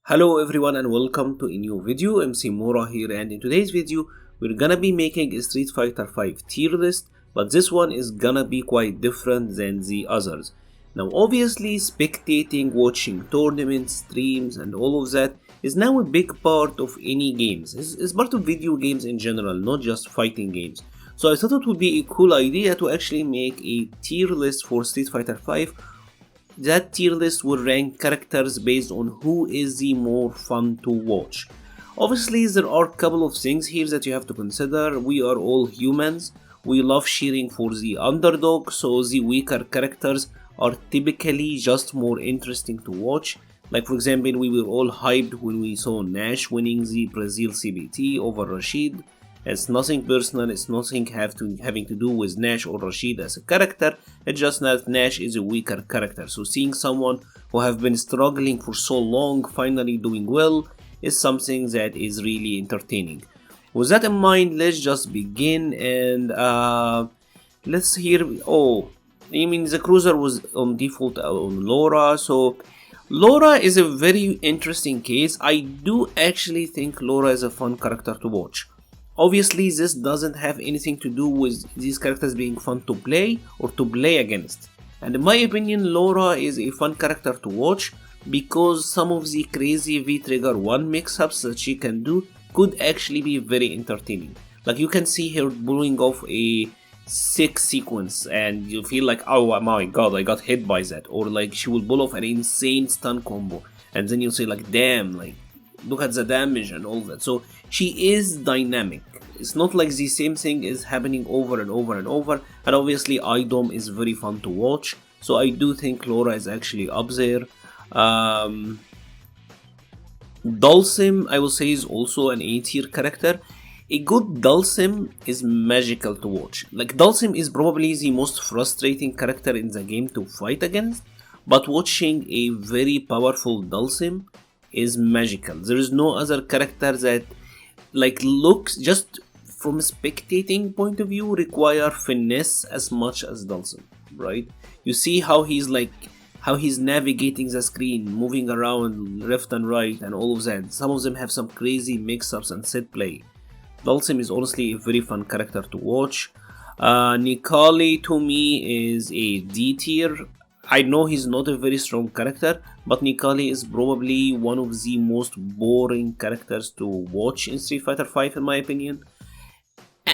Hello everyone and welcome to a new video. MC-Mura here, and in today's video we're gonna be making a Street Fighter 5 tier list, but this one is gonna be quite different than the others. Now obviously spectating, watching tournaments, streams and all of that is now a big part of any games. It's part of video games in general, not just fighting games. So I thought it would be a cool idea to actually make a tier list for Street Fighter 5. That tier list will rank characters based on who is the more fun to watch. Obviously there are a couple of things here that you have to consider. We are all humans, we love cheering for the underdog, so the weaker characters are typically just more interesting to watch. Like for example, we were all hyped when we saw Nash winning the Brazil CBT over Rasheed. It's nothing personal, it's nothing having to do with Nash or Rasheed as a character, it's just that Nash is a weaker character. So seeing someone who have been struggling for so long finally doing well is something that is really entertaining. With that in mind, let's just begin and let's hear. The cruiser was on default on Laura, so Laura is a very interesting case. I do actually think Laura is a fun character to watch. Obviously this doesn't have anything to do with these characters being fun to play or to play against. And in my opinion, Laura is a fun character to watch because some of the crazy V-Trigger 1 mix-ups that she can do could actually be very entertaining. Like you can see her blowing off a sick sequence and you feel like, oh my god, I got hit by that. Or like she will pull off an insane stun combo and then you'll say like, damn, like look at the damage and all that. So she is dynamic. It's not like the same thing is happening over and over and over. And obviously IDOM is very fun to watch. So I do think Laura is actually up there. Dulcim, I will say, is also an A tier character. A good Dulcim is magical to watch. Like Dulcim is probably the most frustrating character in the game to fight against. But watching a very powerful Dulcim is magical. There is no other character that like looks, just from a spectating point of view, require finesse as much as Dulcim, right? You see how he's navigating the screen, moving around left and right and all of that. Some of them have some crazy mix-ups and set play. Dulcim is honestly a very fun character to watch. NiKo to me is a D tier. I know he's not a very strong character, but NiKo is probably one of the most boring characters to watch in Street Fighter 5 in my opinion.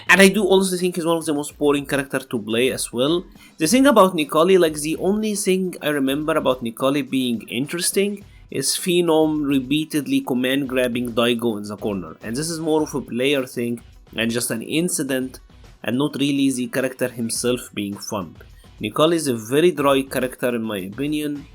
And I do also think he's one of the most boring characters to play as well. The thing about NiKo, like the only thing I remember about NiKo being interesting is Phenom repeatedly command grabbing Daigo in the corner. And this is more of a player thing and just an incident and not really the character himself being fun. NiKo is a very dry character in my opinion,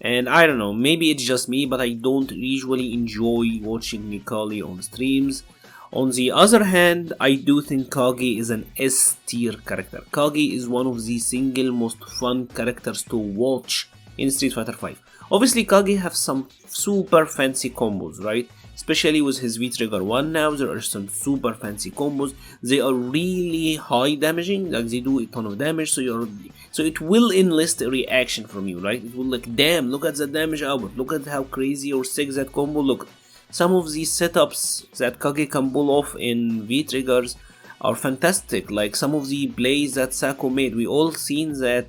and I don't know, maybe it's just me, but I don't usually enjoy watching NiKo on streams. On the other hand, I do think Kage is an S tier character. Kage is one of the single most fun characters to watch in Street Fighter 5. Obviously Kage have some super fancy combos, right? Especially with his V-Trigger 1 now, there are some super fancy combos. They are really high damaging, like they do a ton of damage, so it will enlist a reaction from you, right? It will like, damn, look at the damage output, look at how crazy or sick that combo look. Some of these setups that Kage can pull off in V-Triggers are fantastic, like some of the plays that Sakura made. We all seen that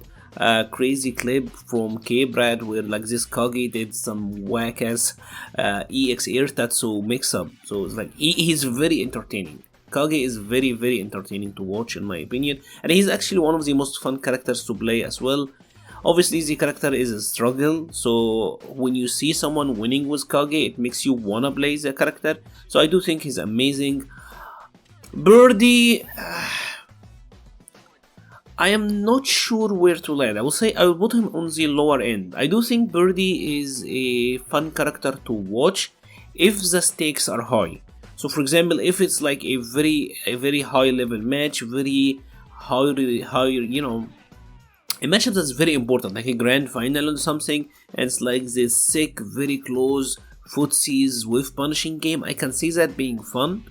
crazy clip from K-Brad where like this Kage did some whack ass EX air Tatsu mix up. So it's like he's very entertaining. Kage is very entertaining to watch in my opinion, and he's actually one of the most fun characters to play as well. Obviously the character is a struggle, so when you see someone winning with Kage, it makes you wanna play the character. So I do think he's amazing. Birdie, I am not sure where to land. I will say I will put him on the lower end. I do think Birdie is a fun character to watch if the stakes are high. So for example, if it's like a very high level match, very high, you know, a matchup that's very important, like a grand final or something, and it's like this sick, very close footsies with punishing game, I can see that being fun.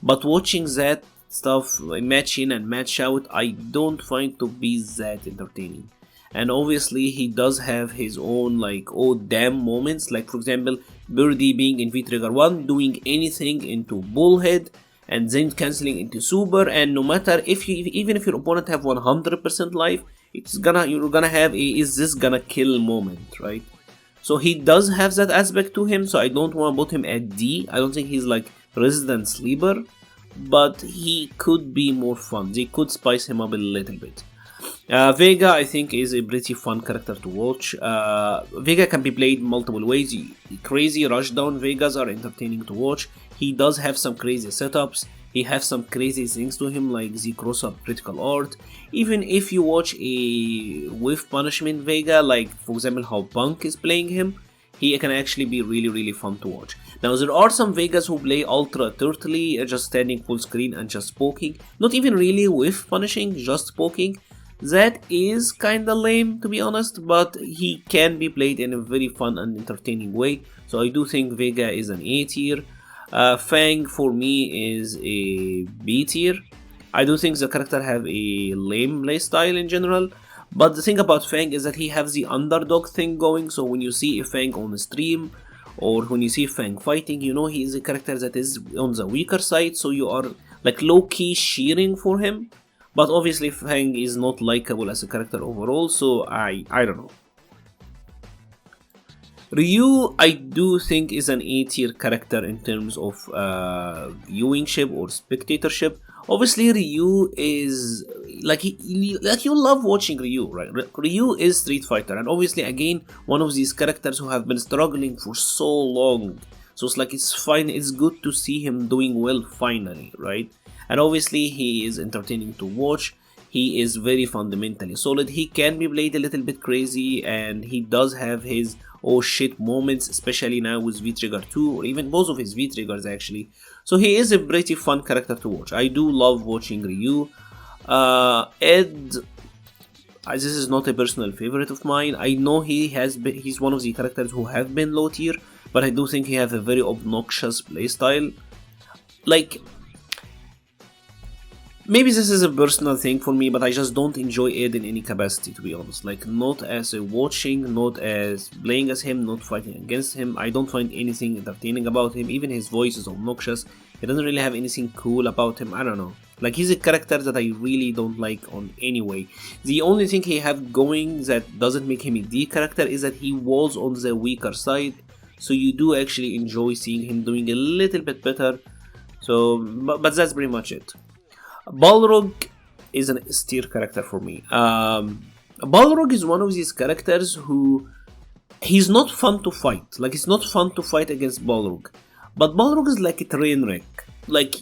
But watching that stuff, like match in and match out, I don't find to be that entertaining. and obviously he does have his own like oh damn moments, like for example Birdie being in V-Trigger 1 doing anything into bullhead and then cancelling into super, and no matter if you even if your opponent have 100% life, you're gonna have a is this gonna kill moment, right? So he does have that aspect to him, so I don't want to put him at D. I don't think he's like resident sleeper, but he could be more fun. They could spice him up a little bit. Vega, I think, is a pretty fun character to watch. Vega can be played multiple ways. Crazy rushdown Vegas are entertaining to watch. He does have some crazy setups. He has some crazy things to him, like the cross-up critical art. Even if you watch a whiff punishment Vega, like for example how Punk is playing him, he can actually be really fun to watch. Now there are some Vegas who play ultra turtly, just standing full screen and just poking. Not even really whiff punishing, just poking. That is kinda lame to be honest, but he can be played in a very fun and entertaining way. So I do think Vega is an A tier. Fang for me is a B tier. I do think the character have a lame playstyle in general, but the thing about Fang is that he has the underdog thing going, so when you see a Fang on the stream or when you see Fang fighting, you know he is a character that is on the weaker side, so you are like low-key cheering for him. But obviously Fang is not likable as a character overall, so I don't know. Ryu, I do think is an A tier character in terms of viewingship or spectatorship. Obviously Ryu is like you love watching Ryu, right? Ryu is Street Fighter, and obviously again one of these characters who have been struggling for so long. So it's like it's fine, it's good to see him doing well finally, right? And obviously he is entertaining to watch. He is very fundamentally solid. He can be played a little bit crazy, and he does have his oh shit moments, especially now with V-Trigger 2, or even both of his V-Triggers actually. So he is a pretty fun character to watch. I do love watching Ryu. Ed, this is not a personal favorite of mine. I know he's one of the characters who have been low tier, but I do think he has a very obnoxious playstyle. Like, maybe this is a personal thing for me, but I just don't enjoy Ed in any capacity, to be honest. Like, not as a watching, not as playing as him, not fighting against him. I don't find anything entertaining about him. Even his voice is obnoxious. He doesn't really have anything cool about him. I don't know. Like, he's a character that I really don't like on any way. The only thing he have going that doesn't make him a D character is that he was on the weaker side. So you do actually enjoy seeing him doing a little bit better. So, but that's pretty much it. Balrog is an S tier character for me. Balrog is one of these characters who he's not fun to fight. Like, it's not fun to fight against Balrog, but Balrog is like a train wreck. Like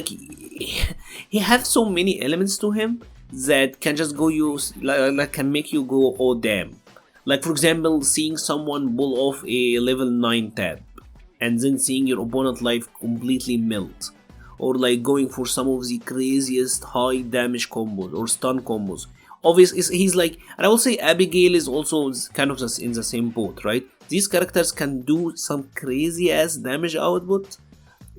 he has so many elements to him that can just go like can make you go oh damn. Like for example, seeing someone pull off a level 9 tab and then seeing your opponent life completely melt. Or like going for some of the craziest high damage combos or stun combos. Obviously, he's like, and I will say Abigail is also kind of just in the same boat, right? These characters can do some crazy ass damage output,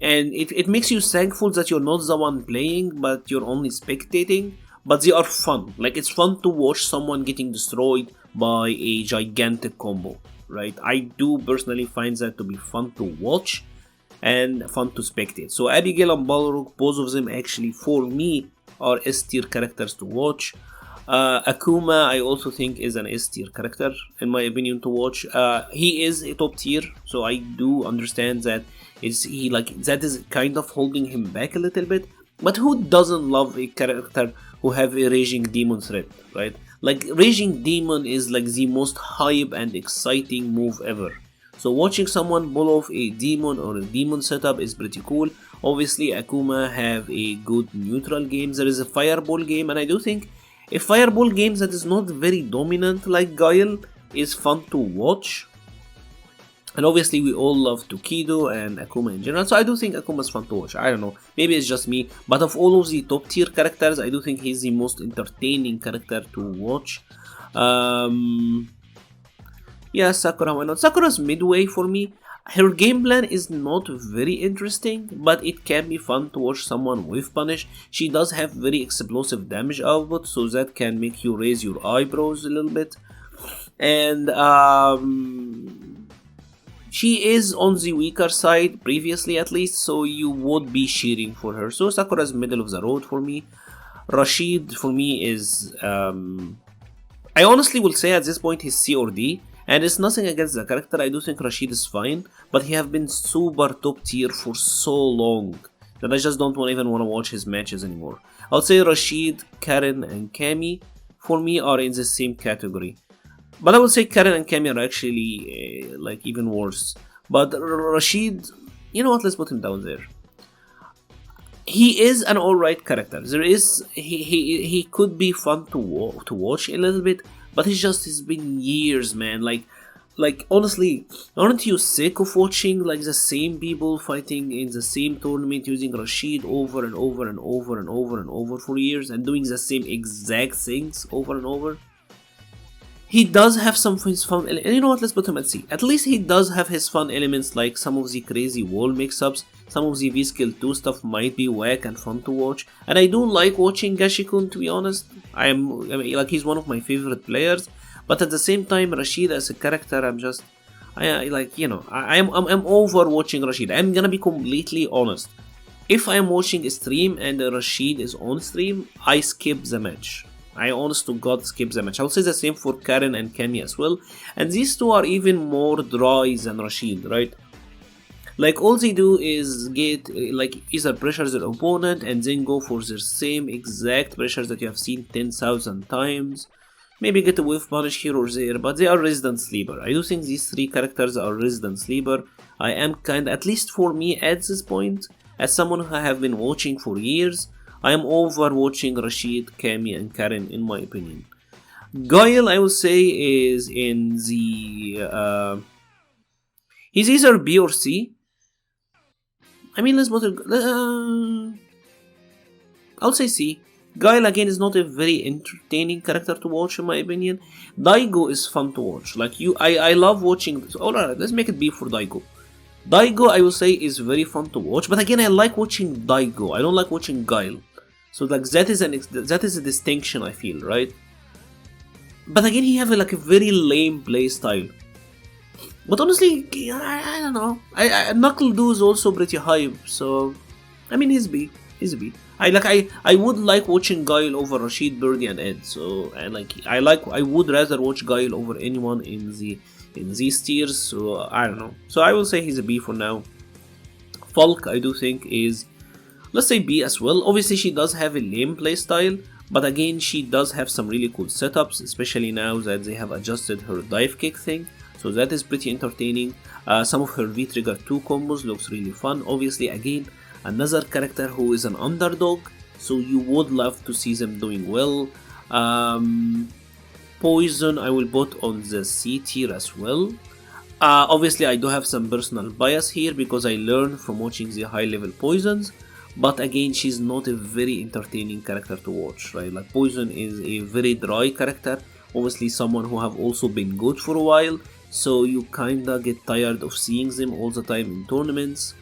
and it makes you thankful that you're not the one playing, but you're only spectating. But they are fun. Like, it's fun to watch someone getting destroyed by a gigantic combo, right? I do personally find that to be fun to watch and fun to spectate. So Abigail and Balrog, both of them actually for me are S tier characters to watch. Akuma I also think is an S tier character in my opinion to watch. He is a top tier, so I do understand that that is kind of holding him back a little bit. But who doesn't love a character who have a Raging Demon threat, right? Like, Raging Demon is like the most hype and exciting move ever. So watching someone pull off a demon or a demon setup is pretty cool. Obviously Akuma have a good neutral game. There is a fireball game, and I do think a fireball game that is not very dominant like Guile is fun to watch. And obviously we all love Tokido and Akuma in general, so I do think Akuma is fun to watch. I don't know, maybe it's just me, but of all of the top tier characters, I do think he's the most entertaining character to watch. Yeah, Sakura, why not? Sakura's midway for me. Her game plan is not very interesting, but it can be fun to watch someone with punish. She does have very explosive damage output, so that can make you raise your eyebrows a little bit. And she is on the weaker side, previously at least, so you would be cheering for her. So Sakura's middle of the road for me. Rasheed for me is, I honestly will say at this point he's C or D. And it's nothing against the character, I do think Rasheed is fine, but he have been super top tier for so long that I just don't even want to watch his matches anymore. I would say Rasheed, Karen, and Cammy for me are in the same category. But I would say Karen and Cammy are actually like even worse. But Rasheed, you know what, let's put him down there. He is an alright character. He could be fun to watch a little bit, but it's been years, man. Like honestly, aren't you sick of watching like the same people fighting in the same tournament using Rasheed over and over and over and over and over for years and doing the same exact things over and over? He does have some fun, and you know what, let's put him at C. At least he does have his fun elements, like some of the crazy wall mix-ups, some of the V-Skill 2 stuff might be whack and fun to watch, and I do like watching Gashikun, to be honest. I mean, like, he's one of my favorite players, but at the same time, Rasheed as a character, I'm over watching Rasheed. I'm gonna be completely honest. If I'm watching a stream and Rasheed is on stream, I skip the match. I honest to God skip the match. I would say the same for Karen and Cammy as well. And these two are even more dry than Rasheed, right? Like, all they do is get, like, either pressure their opponent and then go for their same exact pressures that you have seen 10,000 times. Maybe get a whiff punish here or there, but they are resident sleeper. I do think these three characters are resident sleeper. I am at least for me at this point, as someone who have been watching for years, I am over watching Rasheed, Cammy, and Karen, in my opinion. Guile, I would say, is in the... he's either B or C. I mean, let's put it... I'll say C. Guile, again, is not a very entertaining character to watch, in my opinion. Daigo is fun to watch. Like, I love watching... Alright, let's make it B for Daigo. Daigo, I will say, is very fun to watch. But again, I like watching Daigo. I don't like watching Guile. So like that is a distinction, I feel, right? But again, he have like a very lame play style. But honestly, I don't know. Knuckle Do is also pretty hype, so I mean he's B. I would like watching Guile over Rasheed, Birdie, and Ed. So I would rather watch Guile over anyone in these tiers. So I don't know. So I will say he's a B for now. Falk, I do think is, let's say, B as well. Obviously, she does have a lame playstyle, but again, she does have some really cool setups, especially now that they have adjusted her dive kick thing. So that is pretty entertaining. Some of her V-Trigger 2 combos looks really fun. Obviously, again, another character who is an underdog, so you would love to see them doing well. Poison, I will put on the C tier as well. Obviously, I do have some personal bias here because I learned from watching the high-level Poisons. But again, she's not a very entertaining character to watch, right? Like, Poison is a very dry character. Obviously, someone who have also been good for a while. So you kinda get tired of seeing them all the time in tournaments.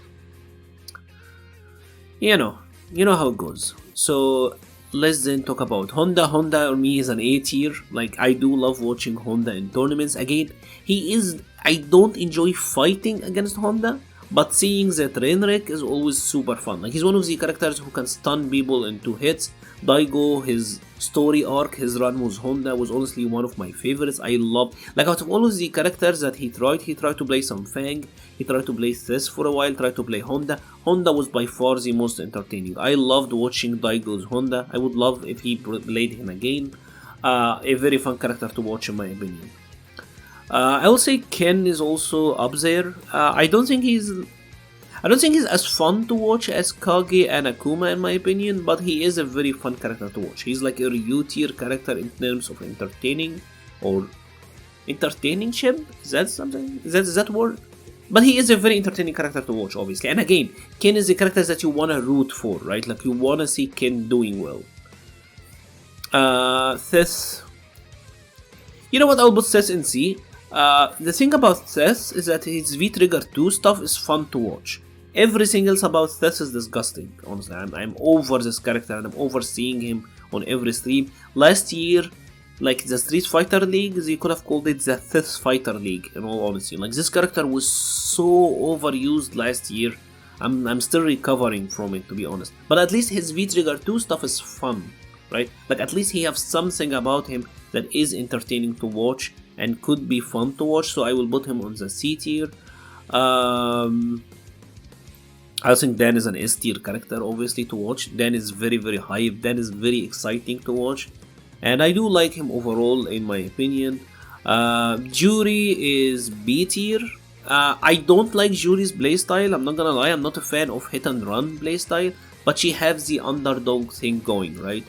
You know how it goes. So let's then talk about Honda. Honda on me is an A tier. Like, I do love watching Honda in tournaments. Again, I don't enjoy fighting against Honda, but seeing that Renrek is always super fun. Like, he's one of the characters who can stun people in 2 hits. Daigo, his story arc, his run with Honda was honestly one of my favorites. I love, like, out of all of the characters that he tried to play some Fang, he tried to play Thess for a while, tried to play Honda. Honda was by far the most entertaining. I loved watching Daigo's Honda. I would love if he played him again. A very fun character to watch, in my opinion. I will say Ken is also up there. I don't think he's as fun to watch as Kage and Akuma, in my opinion, but he is a very fun character to watch. He's like a Ryu tier character in terms of entertaining or entertainingship. Is that something? Is that word? But he is a very entertaining character to watch, obviously. And again, Ken is the character that you wanna root for, right? Like, you wanna see Ken doing well. Thess. You know what? I'll put Thess in C. The thing about Seth is that his V-Trigger 2 stuff is fun to watch. Everything else about Seth is disgusting, honestly. I'm over this character and I'm over seeing him on every stream. Last year, like the Street Fighter League, they could have called it the Seth Fighter League, in all honesty. Like, this character was so overused last year. I'm still recovering from it, to be honest. But at least his V-Trigger 2 stuff is fun, right? Like, at least he has something about him that is entertaining to watch and could be fun to watch, so I will put him on the C tier. I think Dan is an S tier character, obviously, to watch. Dan is very, very hype. Dan is very exciting to watch. And I do like him overall, in my opinion. Yuri is B tier. I don't like Yuri's playstyle, I'm not gonna lie. I'm not a fan of hit and run playstyle. But she has the underdog thing going, right?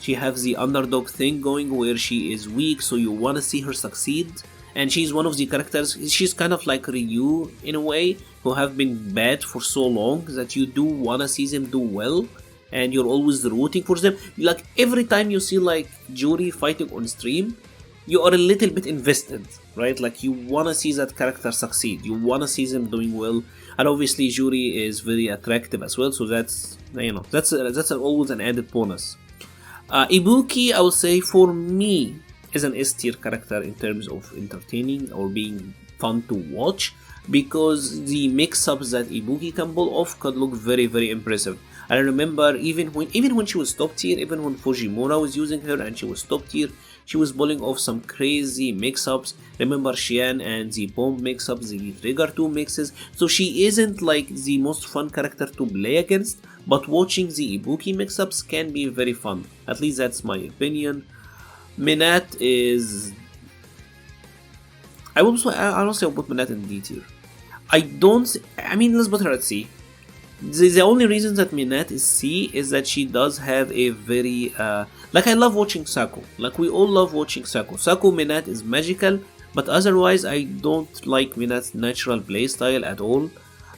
She has the underdog thing going where she is weak, so you wanna see her succeed. And she's one of the characters, she's kind of like Ryu in a way, who have been bad for so long that you do wanna see them do well. And you're always rooting for them. Like, every time you see like Yuri fighting on stream, you are a little bit invested, right? Like, you wanna see that character succeed, you wanna see them doing well. And obviously Yuri is very attractive as well, so that's, you know, that's always an added bonus. Ibuki, I would say, for me, is an S tier character in terms of entertaining or being fun to watch, because the mix-ups that Ibuki can pull off could look very, very impressive. I remember even when she was top tier, even when Fujimura was using her and she was top tier, she was pulling off some crazy mix-ups. Remember Xian and the bomb mix-ups, the Trigger 2 mixes. So she isn't like the most fun character to play against, but watching the Ibuki mix-ups can be very fun. At least that's my opinion. Minette is... I honestly will put Minette in D tier. I mean, let's put her at C. The only reason that Minette is C is that she does have a very... like, I love watching Sako. Like, we all love watching Sako. Sako Minette is magical, but otherwise I don't like Minette's natural playstyle at all.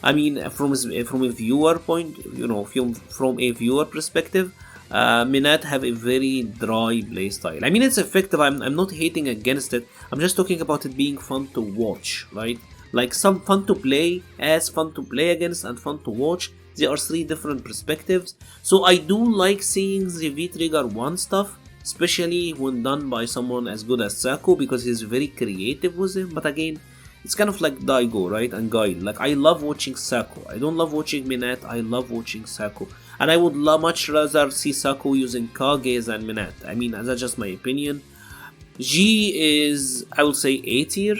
I mean, from a viewer point, you know, from a viewer perspective, Minette have a very dry playstyle. I mean, it's effective, I'm not hating against it, I'm just talking about it being fun to watch, right? Like, some fun to play, as fun to play against, and fun to watch. There are three different perspectives. So I do like seeing the V-Trigger 1 stuff, especially when done by someone as good as Sako, because he's very creative with him. But again, it's kind of like Daigo, right? And Guile. Like, I love watching Sako. I don't love watching Minette, I love watching Sako. And I would much rather see Sako using Kage than Minette. I mean, that's just my opinion. G is, I would say, A tier.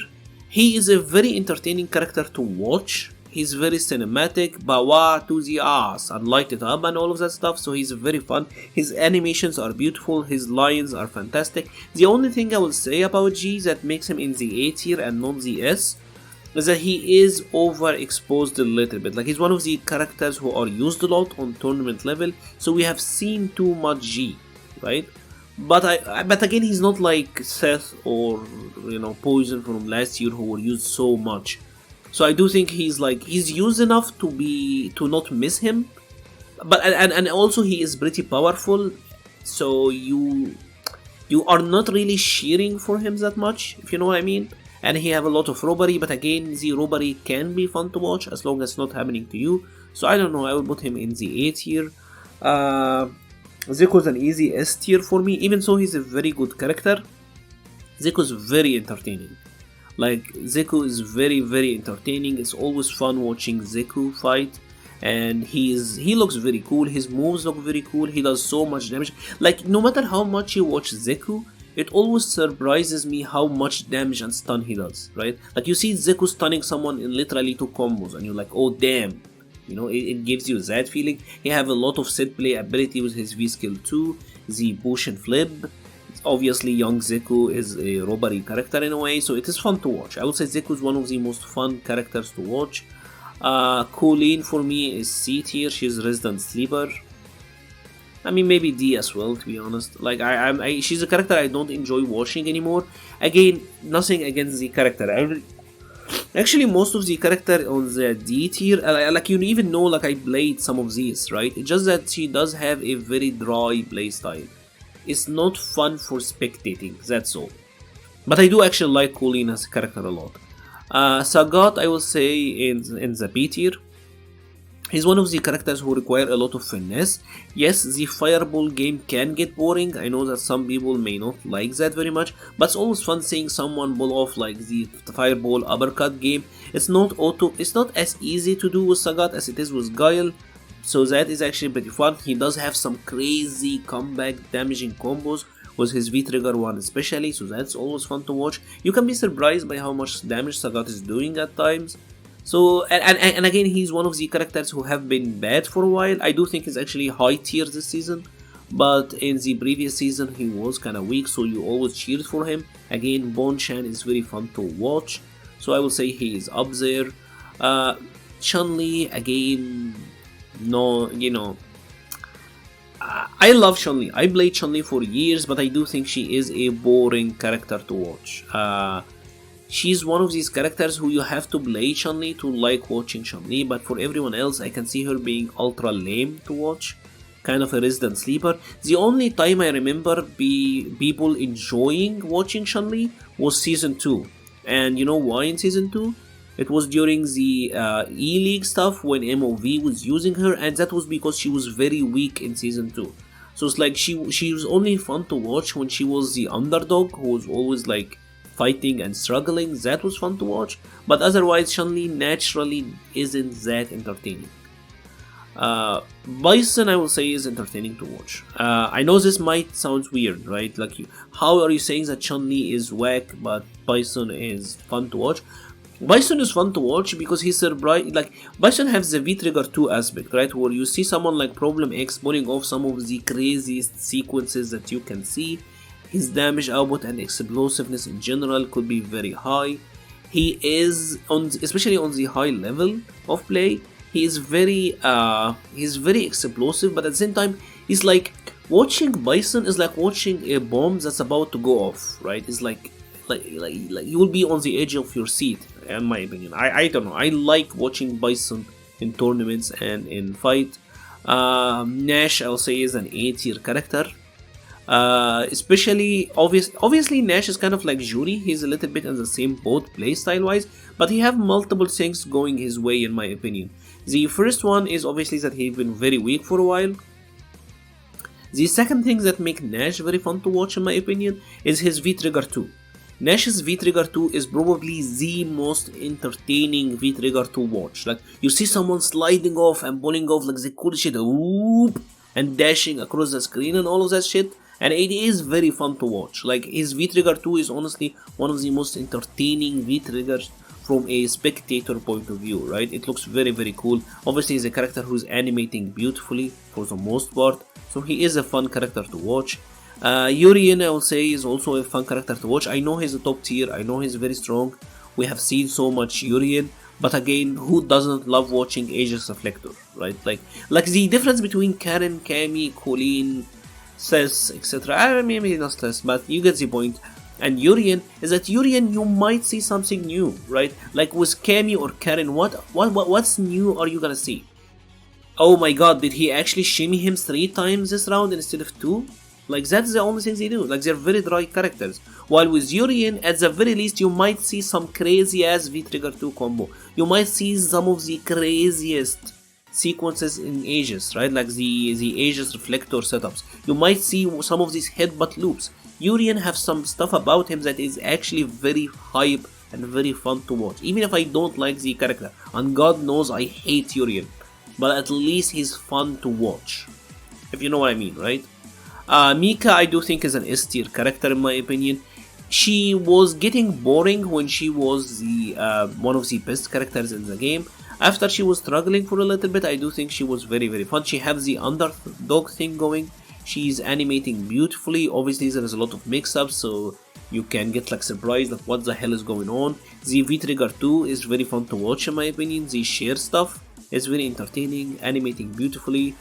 He is a very entertaining character to watch. He's very cinematic, bawa to the ass, and light it up and all of that stuff, so he's very fun. His animations are beautiful, his lines are fantastic. The only thing I will say about G that makes him in the A tier and not the S is that he is overexposed a little bit. Like, he's one of the characters who are used a lot on tournament level, so we have seen too much G, right? But again, he's not like Seth or, you know, Poison from last year, who were used so much. So I do think he's used enough to not miss him. But and also he is pretty powerful, so you are not really cheering for him that much, if you know what I mean. And he have a lot of robbery, but again, the robbery can be fun to watch as long as it's not happening to you. So I don't know, I will put him in the A tier. Zeko's an easy S tier for me, even though he's a very good character. Zeko's very entertaining. Like, Zeko is very, very entertaining. It's always fun watching Zeko fight. And he looks very cool. His moves look very cool. He does so much damage. Like, no matter how much you watch Zeko, it always surprises me how much damage and stun he does, right? Like, you see Zeko stunning someone in literally 2 combos, and you're like, oh damn. You know, it gives you that feeling. He have a lot of set play ability with his V skill too. The push and flip. Obviously, young Zeko is a robbery character in a way, so it is fun to watch. I would say Zeko is one of the most fun characters to watch. Colleen for me is C tier. She's Resident Sleeper. I mean, maybe D as well, to be honest. Like, she's a character I don't enjoy watching anymore. Again, nothing against the character. Actually, most of the character on the D tier, like, you even know, like, I played some of these, right? It's just that she does have a very dry playstyle. It's not fun for spectating, that's all. But I do actually like Colleen as a character a lot. Sagat, I will say, in the B tier. He's one of the characters who require a lot of finesse. Yes, the fireball game can get boring. I know that some people may not like that very much, but it's always fun seeing someone pull off like the fireball uppercut game. It's not as easy to do with Sagat as it is with Guile, so that is actually pretty fun. He does have some crazy comeback damaging combos with his V-Trigger one especially, so that's always fun to watch. You can be surprised by how much damage Sagat is doing at times. So, and again, he's one of the characters who have been bad for a while. I do think he's actually high tier this season, but in the previous season he was kind of weak, so you always cheered for him. Again, Bonchan is very fun to watch, so I will say he is up there. Chun-Li, again, no, you know, I love Chun-Li. I played Chun-Li for years, but I do think she is a boring character to watch. She's one of these characters who you have to play Chun-Li to like watching Chun-Li, but for everyone else I can see her being ultra lame to watch, kind of a resident sleeper. The only time I remember people enjoying watching Chun-Li was Season 2, and you know why in Season 2? It was during the E-League stuff when MOV was using her, and that was because she was very weak in Season 2. So it's like she was only fun to watch when she was the underdog who was always like fighting and struggling. That was fun to watch, but otherwise Chun-Li naturally isn't that entertaining. Bison, I will say, is entertaining to watch. I know this might sound weird, right? Like, how are you saying that Chun-Li is whack but Bison is fun to watch? Bison is fun to watch because he's surprised. Like, Bison has the V-Trigger 2 aspect, right? Where you see someone like Problem X pulling off some of the craziest sequences that you can see. His damage output and explosiveness in general could be very high. He is, especially on the high level of play, he's very explosive, but at the same time, he's like, watching Bison is like watching a bomb that's about to go off, right? It's like you will be on the edge of your seat, in my opinion. I don't know, I like watching Bison in tournaments and in fight. Nash, I'll say, is an A tier character. Obviously Nash is kind of like Yuri. He's a little bit in the same boat playstyle wise, but he have multiple things going his way in my opinion. The first one is obviously that he's been very weak for a while. The second thing that make Nash very fun to watch in my opinion is his V-Trigger 2. Nash's V-Trigger 2 is probably the most entertaining V-Trigger to watch. Like, you see someone sliding off and pulling off like the cool shit, whoop, and dashing across the screen and all of that shit. And it is very fun to watch. Like, his V-Trigger 2 is honestly one of the most entertaining V-Triggers from a spectator point of view, right? It looks very, very cool. Obviously, he's a character who's animating beautifully for the most part, so he is a fun character to watch. Yuri, I will say, is also a fun character to watch. I know he's a top tier, I know he's very strong. We have seen so much Yuri, but again, who doesn't love watching Aegis Reflector, right? Like the difference between Karen, Cammy, Colleen, Cess, etc. Maybe not Cess, but you get the point. And Yurian is that Yurian, you might see something new, right? Like with Cammy or Karen, what's new are you gonna see? Oh my god, did he actually shimmy him 3 times this round instead of 2? Like, that's the only things they do. Like, they're very dry characters. While with Yurian, at the very least, you might see some crazy ass V-Trigger 2 combo. You might see some of the craziest sequences in Aegis, right? Like the Aegis Reflector setups. You might see some of these headbutt loops. Yurian have some stuff about him that is actually very hype and very fun to watch. Even if I don't like the character, and God knows I hate Yurian, but at least he's fun to watch, if you know what I mean, right? Mika, I do think, is an S tier character in my opinion. She was getting boring when she was the one of the best characters in the game. After she was struggling for a little bit, I do think she was very, very fun. She has the underdog thing going. She's animating beautifully. Obviously, there is a lot of mix-ups, so you can get like surprised like what the hell is going on. The V-Trigger 2 is very fun to watch in my opinion. The share stuff is very entertaining, animating beautifully.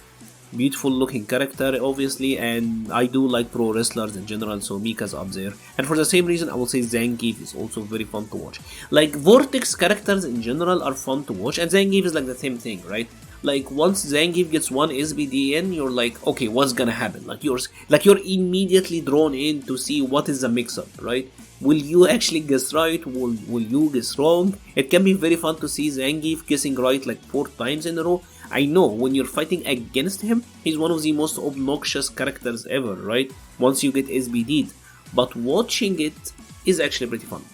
Beautiful looking character obviously, and I do like pro wrestlers in general, so Mika's up there. And for the same reason I will say Zangief is also very fun to watch. Like, Vortex characters in general are fun to watch, and Zangief is like the same thing, right? Like, once Zangief gets one SBD in, you're like, okay, what's gonna happen? Like you're immediately drawn in to see what is the mix-up, right? Will you actually guess right? Will you guess wrong? It can be very fun to see Zangief guessing right like 4 times in a row. I know, when you're fighting against him, he's one of the most obnoxious characters ever, right? Once you get SBD'd. But watching it is actually pretty fun.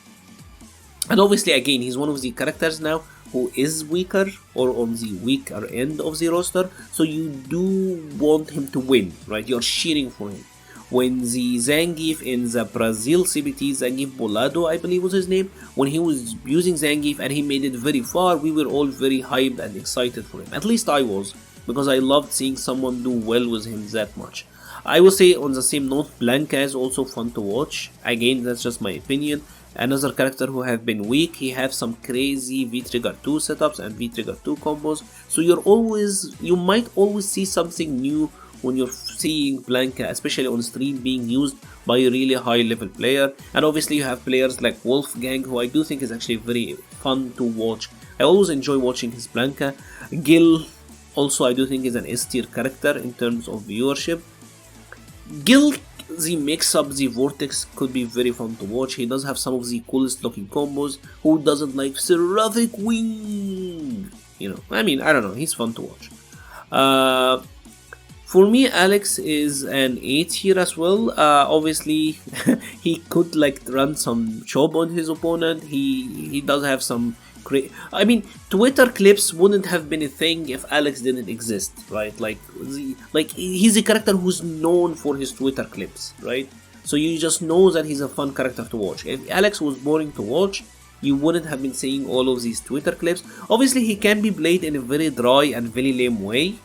And obviously, again, he's one of the characters now who is weaker or on the weaker end of the roster. So you do want him to win, right? You're cheering for him. When the Zangief in the Brazil CBT, Zangief Bolado, I believe was his name, when he was using Zangief and he made it very far, we were all very hyped and excited for him. At least I was, because I loved seeing someone do well with him that much. I will say on the same note, Blanca is also fun to watch. Again, that's just my opinion. Another character who have been weak, he have some crazy V-Trigger 2 setups and V-Trigger 2 combos. So you might always see something new when you're seeing Blanca, especially on stream, being used by a really high level player. And obviously you have players like Wolfgang, who I do think is actually very fun to watch. I always enjoy watching his Blanca. Gil also I do think is an S tier character in terms of viewership. Gil, the mix-up, the vortex could be very fun to watch. He does have some of the coolest looking combos. Who doesn't like Seraphic Wing? You know, I mean, I don't know, he's fun to watch. For me, Alex is an A tier as well. Obviously, he could like run some chop on his opponent. He does have some I mean, Twitter clips wouldn't have been a thing if Alex didn't exist, right? Like he's a character who's known for his Twitter clips, right? So you just know that he's a fun character to watch. If Alex was boring to watch, you wouldn't have been seeing all of these Twitter clips. Obviously, he can be played in a very dry and very lame way,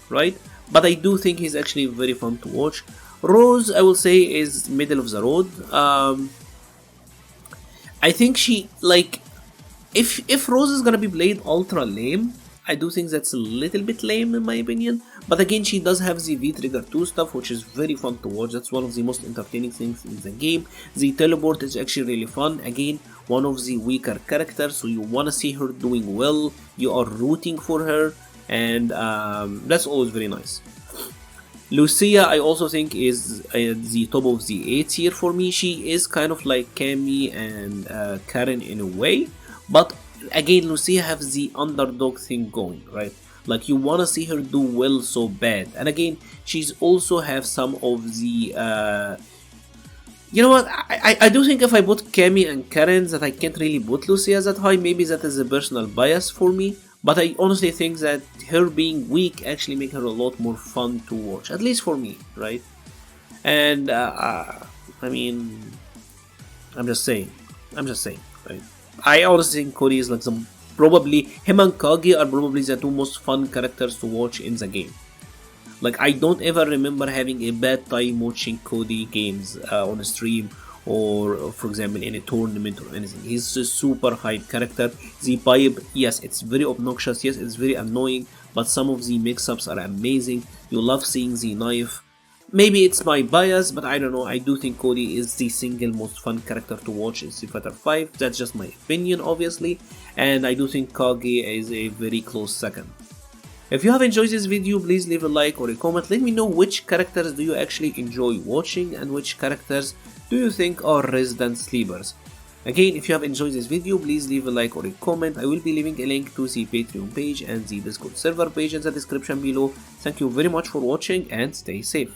right? But I do think he's actually very fun to watch. Rose, I will say, is middle of the road. I think she, like, if Rose is gonna be played ultra lame, I do think that's a little bit lame in my opinion. But again, she does have the V-Trigger 2 stuff, which is very fun to watch. That's one of the most entertaining things in the game. The teleport is actually really fun. Again, one of the weaker characters, so you wanna see her doing well. You are rooting for her. And that's always very nice. Lucia, I also think, is the top of the A tier for me. She is kind of like Cammy and Karen in a way, but again, Lucia has the underdog thing going, right? Like you wanna see her do well so bad, and again, she's also have some of the. You know what? I do think if I put Cammy and Karen, that I can't really put Lucia that high. Maybe that is a personal bias for me. But I honestly think that her being weak actually make her a lot more fun to watch, at least for me, right? And I mean, I'm just saying, right? I honestly think Cody is like probably him and Kage are probably the two most fun characters to watch in the game. Like I don't ever remember having a bad time watching Cody games on a stream. Or for example in a tournament or anything. He's a super hype character. The pipe, yes, it's very obnoxious, yes, it's very annoying, but some of the mix-ups are amazing. You love seeing the knife. Maybe it's my bias, but I don't know. I do think Cody is the single most fun character to watch in Street Fighter 5. That's just my opinion, obviously, and I do think Kage is a very close second. If you have enjoyed this video, please leave a like or a comment. Let me know which characters do you actually enjoy watching and which characters do you think are resident sleepers. Again, if you have enjoyed this video, please leave a like or a comment. I will be leaving a link to the Patreon page and the Discord server page in the description below. Thank you very much for watching and stay safe.